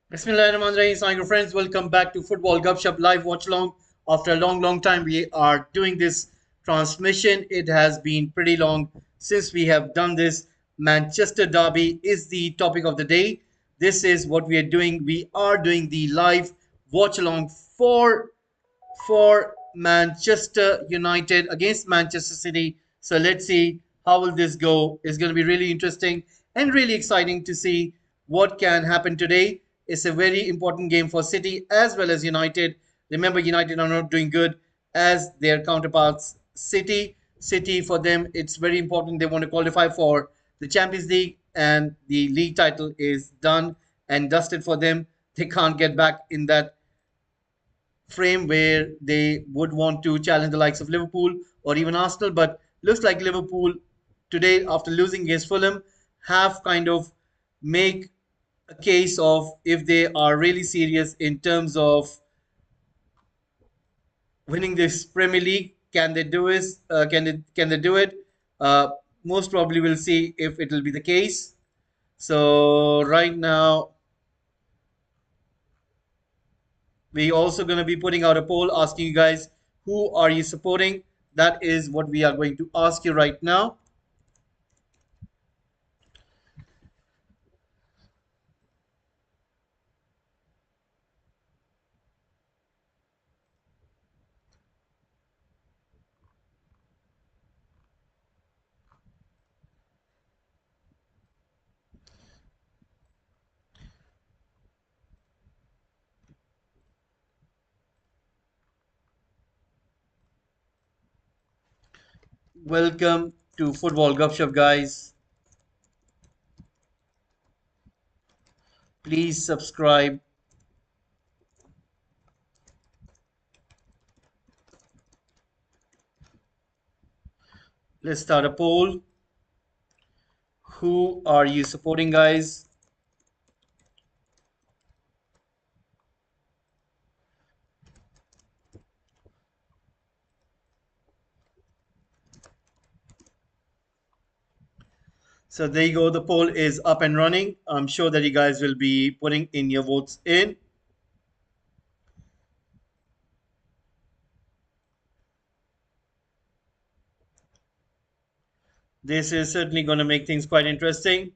Bismillahirrahmanirrahim. Assalamualaikum friends. Welcome back to Football Gupshup live watch along. After a long time, we are doing this transmission. It has been pretty long since we have done this. Manchester Derby is the topic of the day. This is what we are doing. We are doing the live watch along for Manchester United against Manchester City. So let's see how will this go. It's going to be really interesting and really exciting to see what can happen today. It's a very important game for City as well as United. Remember, United are not doing good as their counterparts. City for them, it's very important. They want to qualify for the Champions League, and the league title is done and dusted for them. They can't get back in that frame where they would want to challenge the likes of Liverpool or even Arsenal. But looks like Liverpool today, after losing against Fulham, have kind of make a case of if they are really serious in terms of winning this Premier League. Can they do it? Can they do it? Uh, Most probably, we'll see if it will be the case. So right now, we also going to be putting out a poll asking you guys who are you supporting. That is what we are going to ask you right now. Welcome to Football Gupshup, guys. Please subscribe. Let's start a poll. Who are you supporting, guys? So there you go. The poll is up and running. I'm sure that you guys will be putting in your votes in. This is certainly going to make things quite interesting.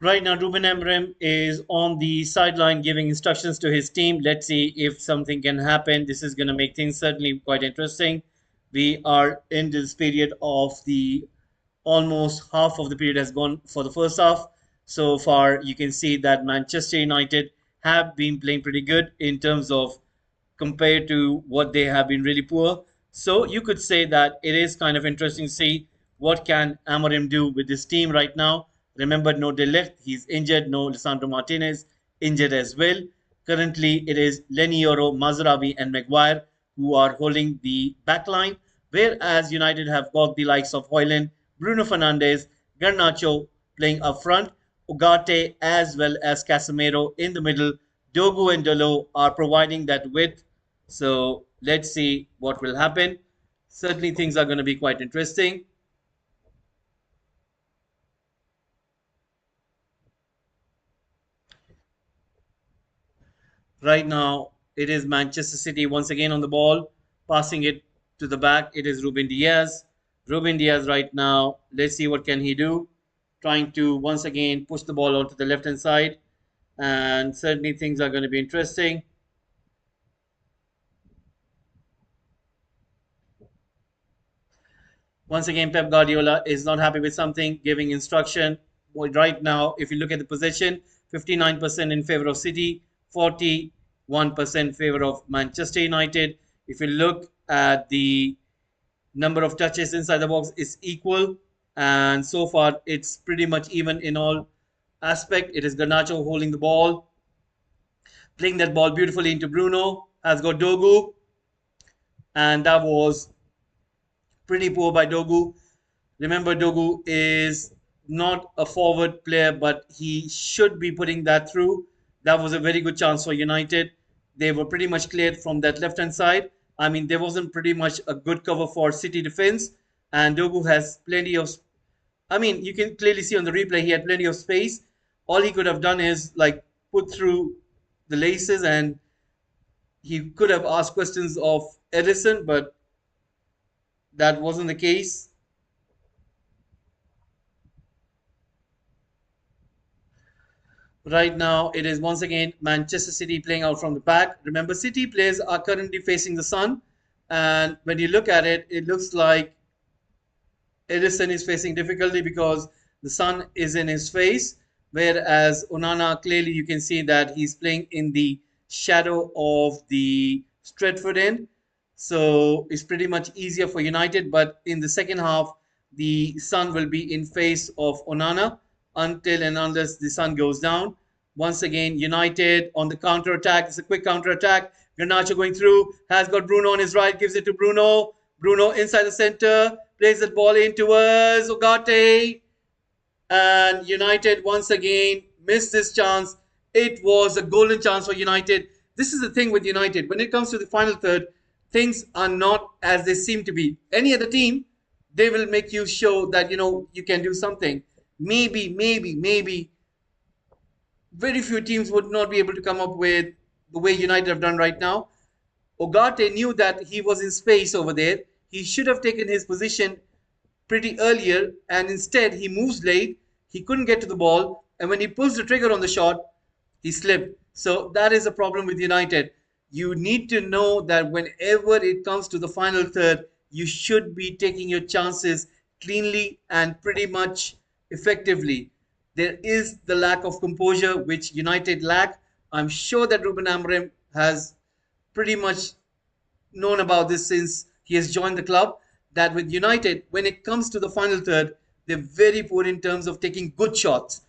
Right now, Ruben Amorim is on the sideline giving instructions to his team. Let's see if something can happen. This is going to make things certainly quite interesting. We are in this period of the almost half of the period has gone for the first half. So far, you can see that Manchester United have been playing pretty good in terms of compared to what they have been really poor. So you could say that it is kind of interesting to see what can Amorim do with this team right now. Remember, no De Ligt, he's injured. No Lisandro Martinez, injured as well. Currently, it is Lenny Yoro, Mazraoui, and Maguire who are holding the back line, whereas United have got the likes of Hoyland, Bruno Fernandes, Garnacho playing up front, Ugarte as well as Casemiro in the middle. Dogu and Dolo are providing that width. So let's see what will happen. Certainly, things are going to be quite interesting. Right now, it is Manchester City once again on the ball, passing it to the back. It is Ruben Diaz. Ruben Diaz right now. Let's see what can he do. Trying to once again push the ball onto the left hand side, and certainly things are going to be interesting. Once again, Pep Guardiola is not happy with something, giving instruction. Well, right now, if you look at the possession, 59% in favor of City, 41% favor of Manchester United. If you look at the number of touches inside the box, is equal, and so far it's pretty much even in all aspect. It is Garnacho holding the ball, playing that ball beautifully into Bruno. Has got Dogu, and that was pretty poor by Dogu. Remember, Dogu is not a forward player, but he should be putting that through. That was a very good chance for United. They were pretty much cleared from that left hand side. I mean, there wasn't pretty much a good cover for City defense, and Dogu has plenty of. I mean, you can clearly see on the replay he had plenty of space. All he could have done is like put through the laces, and he could have asked questions of Edison, but that wasn't the case. Right now, it is once again Manchester City playing out from the back. Remember, City players are currently facing the sun, and when you look at it, it looks like Edison is facing difficulty because the sun is in his face, whereas Onana clearly you can see that he's playing in the shadow of the Stretford end. So it's pretty much easier for United, but in the second half, the sun will be in face of Onana until and unless the sun goes down. Once again, United on the counter attack. It's a quick counter attack. Garnacho going through, has got Bruno on his right, gives it to Bruno. Bruno inside the center, plays the ball in towards Ugarte. And United once again missed this chance. It was a golden chance for United. This is the thing with United. When it comes to the final third, things are not as they seem to be. Any other team, they will make you show that you can do something. Maybe very few teams would not be able to come up with the way United have done right now. Ogate knew that he was in space over there. He should have taken his position pretty earlier, and instead he moves late. He couldn't get to the ball, and when he pulls the trigger on the shot, he slipped. So that is a problem with United. You need to know that whenever it comes to the final third, you should be taking your chances cleanly and pretty much effectively. There is the lack of composure which United lack. I'm sure that Ruben Amorim has pretty much known about this since he has joined the club. That with United, when it comes to the final third, they're very poor in terms of taking good shots.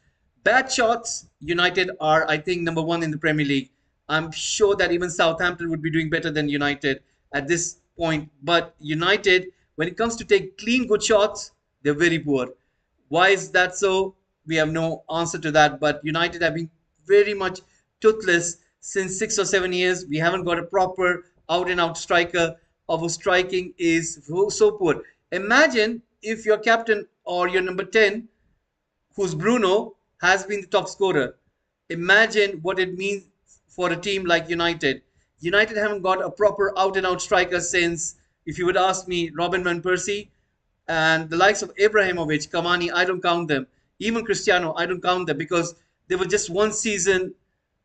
Bad shots, United are, I think, number one in the Premier League. I'm sure that even Southampton would be doing better than United at this point. But United, when it comes to take clean, good shots, they're very poor. Why is that so? We have no answer to that. But United have been very much toothless since 6 or 7 years. We haven't got a proper out and out striker. Our striking is so poor. Imagine if your captain or your number 10, who's Bruno, has been the top scorer. Imagine what it means for a team like United. United haven't got a proper out and out striker since, if you would ask me, Robin Van Persie, and the likes of Ibrahimovic, Cavani, I don't count them. Even Cristiano, I don't count them because they were just one season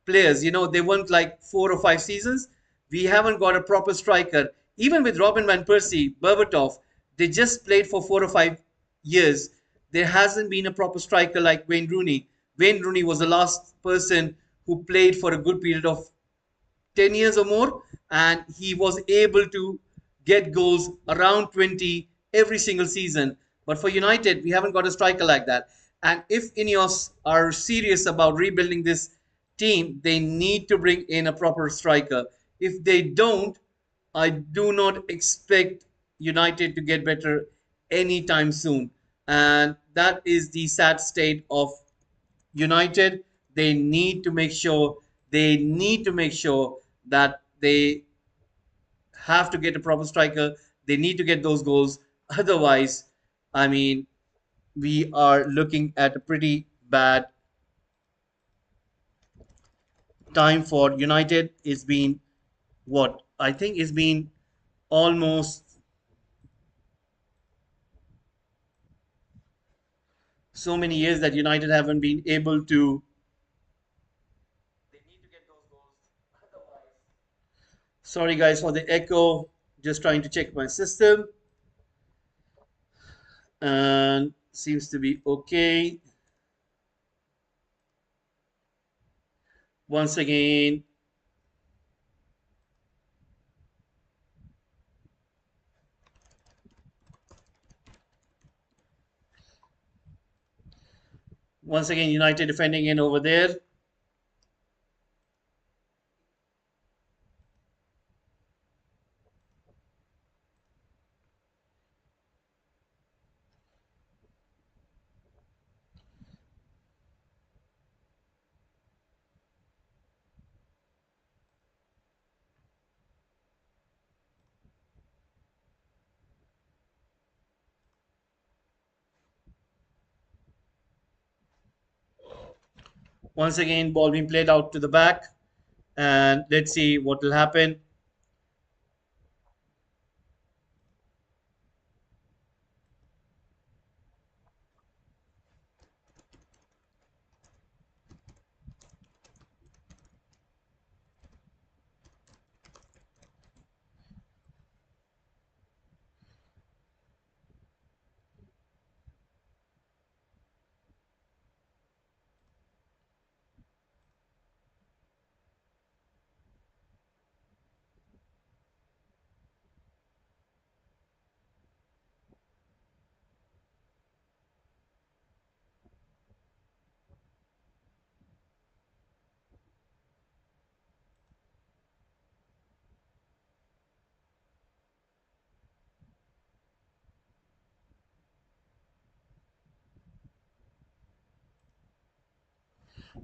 players. They weren't like 4 or 5 seasons. We haven't got a proper striker. Even with Robin Van Persie, Berbatov, they just played for 4 or 5 years. There hasn't been a proper striker like Wayne Rooney. Wayne Rooney was the last person who played for a good period of 10 years or more, and he was able to get goals around 20 every single season. But for United, we haven't got a striker like that. And if Ineos are serious about rebuilding this team, they need to bring in a proper striker. If they don't, I do not expect United to get better anytime soon. And that is the sad state of United. They need to make sure that they have to get a proper striker. They need to get those goals. Otherwise, I mean, we are looking at a pretty bad time for United. It's been what I think it's been almost So many years that United haven't been able to. They need to get those goals. Otherwise, sorry guys for the echo. Just trying to check my system, and seems to be okay. Once again, United defending in over there. Once again, ball being played out to the back, and let's see what will happen.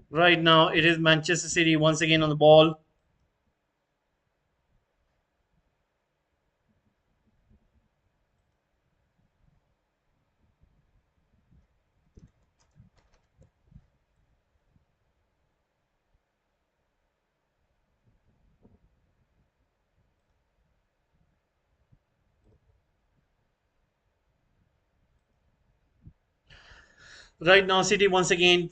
Right now, it is Manchester City once again on the ball. Right now, City once again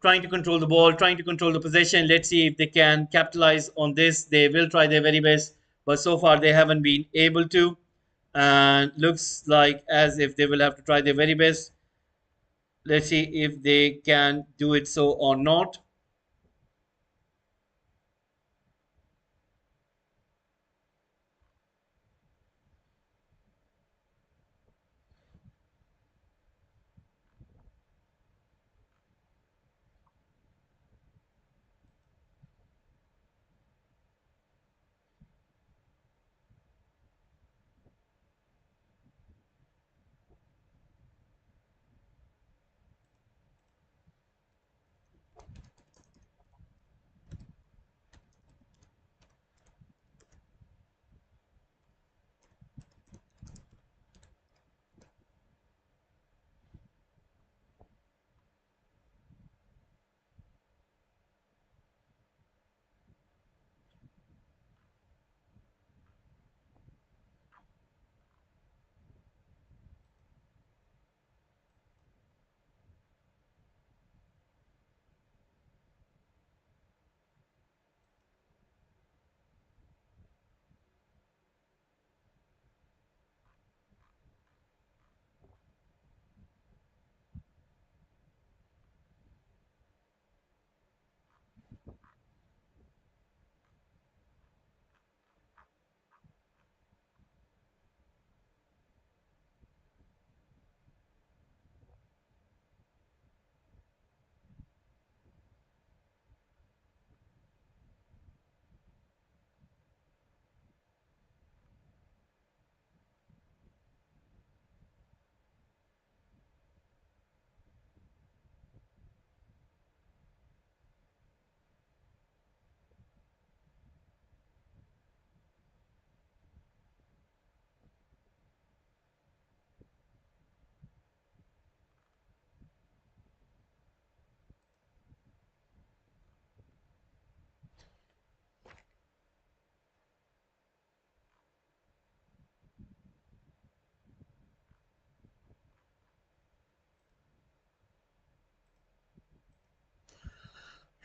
trying to control the ball, trying to control the possession. Let's see if they can capitalize on this. They will try their very best, but so far they haven't been able to. And looks like as if they will have to try their very best. Let's see if they can do it so or not.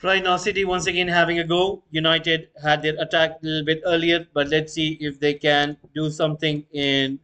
Right now, City once again having a go. United had their attack a little bit earlier, but let's see if they can do something in.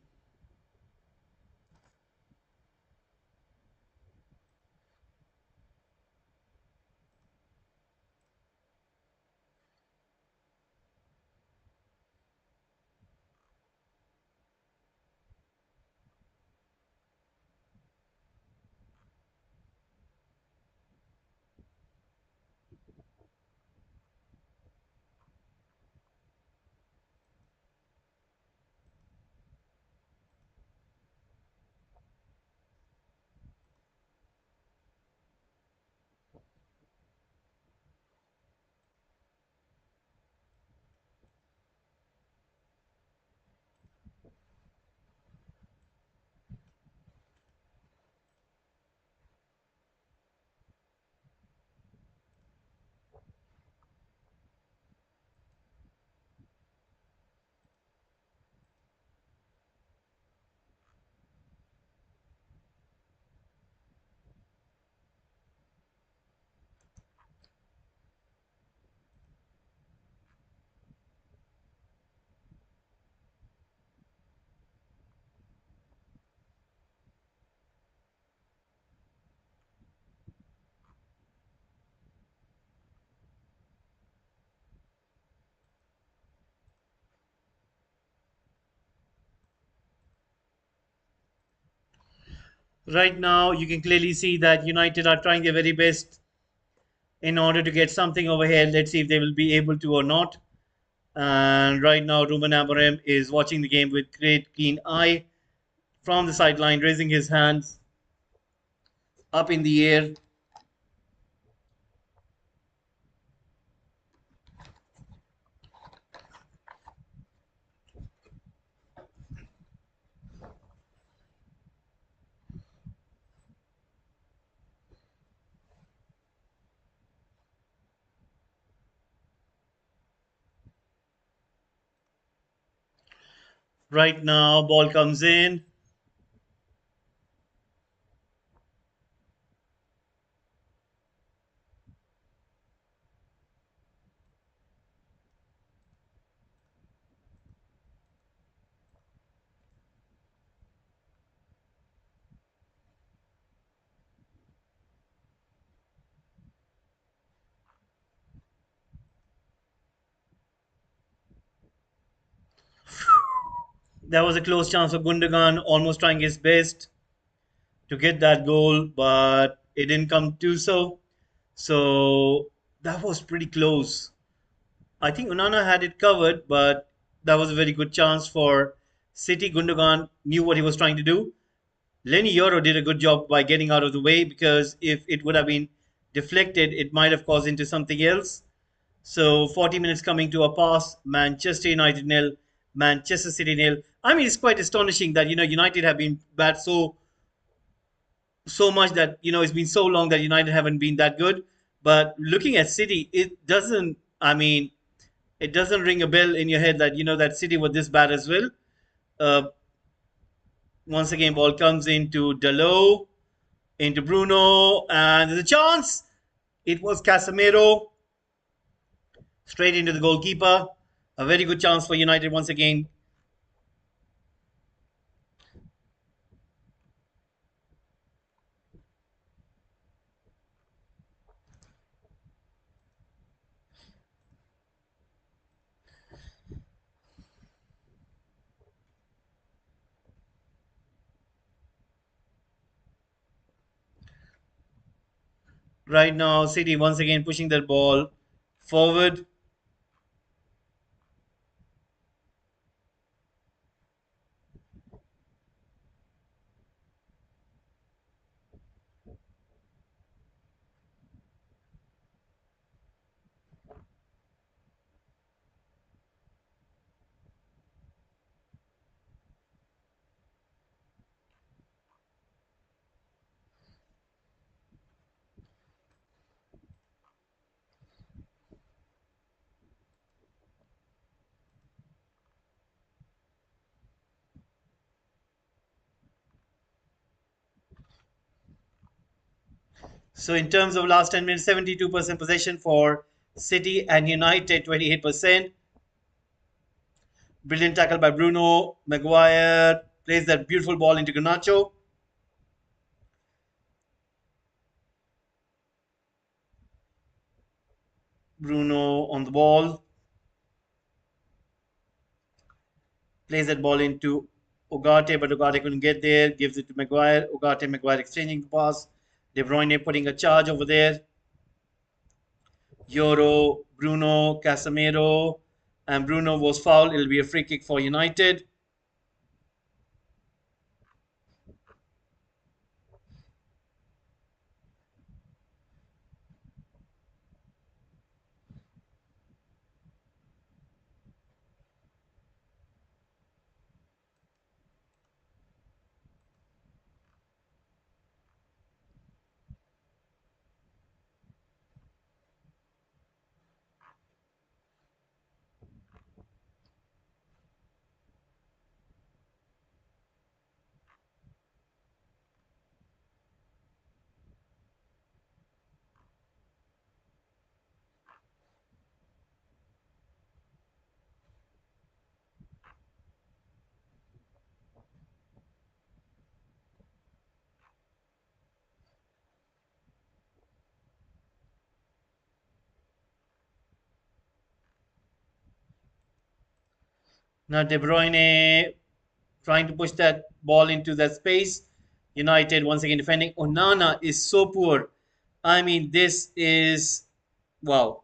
Right now, you can clearly see that United are trying their very best in order to get something over here. Let's see if they will be able to or not. And right now, Ruben Amorim is watching the game with great keen eye from the sideline, raising his hands up in the air. Right now, ball comes in. There was a close chance for Gundogan, almost trying his best to get that goal, but it didn't come to so. So that was pretty close. I think Unana had it covered, but that was a very good chance for City. Gundogan knew what he was trying to do. Lenny Yoro did a good job by getting out of the way because if it would have been deflected, it might have caused into something else. So 40 minutes coming to a pass. Manchester United nil, Manchester City nil. I mean, it's quite astonishing that United have been bad so much that it's been so long that United haven't been that good. But looking at City, it doesn't. I mean, it doesn't ring a bell in your head that that City were this bad as well. Uh, Once again, ball comes into Dalot, into Bruno, and there's a chance. It was Casemiro straight into the goalkeeper. A very good chance for United once again. Right now, City once again pushing their ball forward. So in terms of last 10 minutes, 72% possession for City and United, 28%. Brilliant tackle by Bruno. Maguire plays that beautiful ball into Garnacho. Bruno on the ball. Plays that ball into Ugarte, but Ugarte couldn't get there. Gives it to Maguire. Maguire exchanging the pass. De Bruyne putting a charge over there. Euro, Bruno, Casemiro, and Bruno was fouled. It'll be a free kick for United. Now De Bruyne trying to push that ball into that space. United once again defending. Onana is so poor. I mean, this is wow.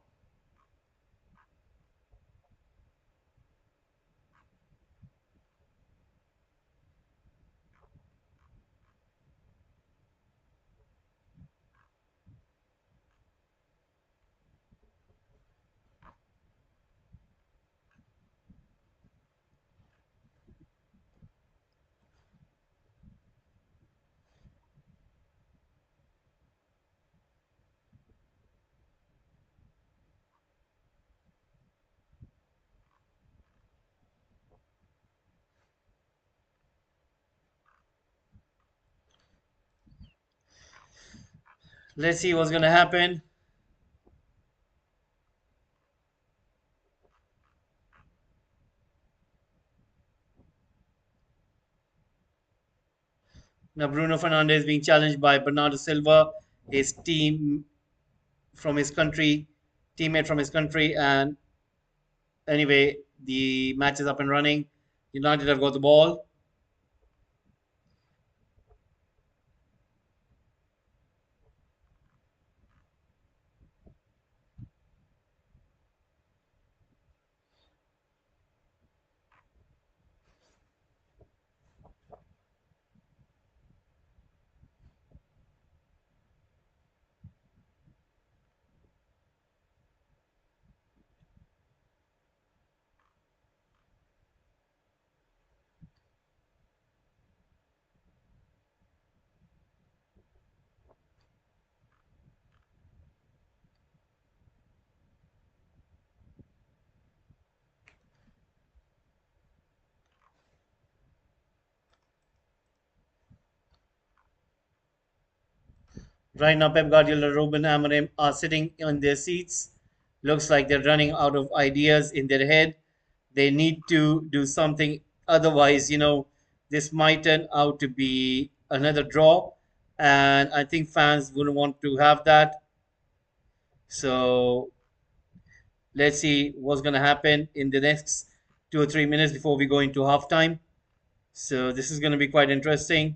Let's see what's gonna happen. Now Bruno Fernandes being challenged by Bernardo Silva, his team from his country, teammate from his country, and anyway, the match is up and running. United have got the ball. Right now, Pep Guardiola, Ruben Amorim are sitting on their seats. Looks like they're running out of ideas in their head. They need to do something. Otherwise, this might turn out to be another draw. And I think fans wouldn't want to have that. So let's see what's going to happen in the next 2 or 3 minutes before we go into halftime. So this is going to be quite interesting.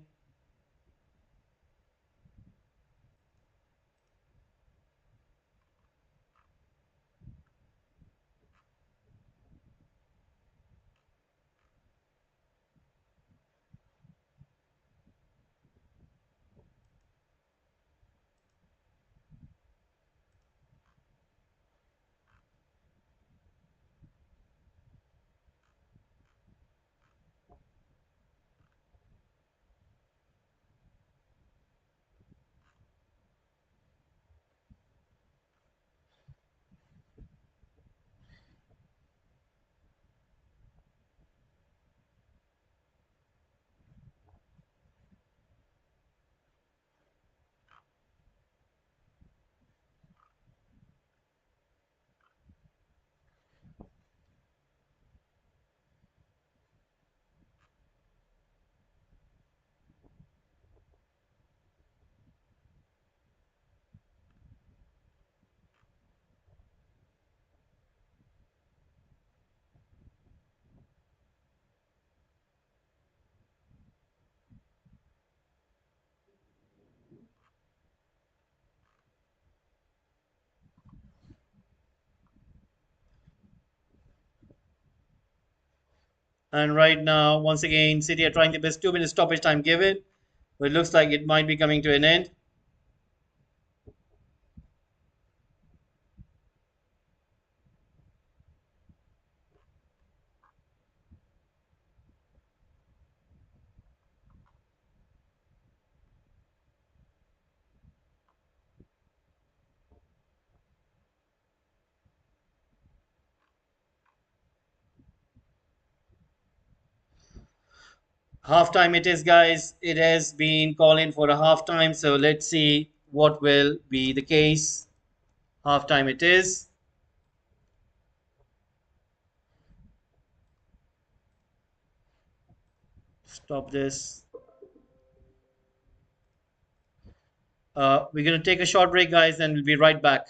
And right now, once again, City are trying their best. 2 minutes stoppage time given. But it looks like it might be coming to an end. Halftime it is, guys. It has been called in for a halftime. So let's see what will be the case. Halftime it is. Stop this. We're going to take a short break, guys, and we'll be right back.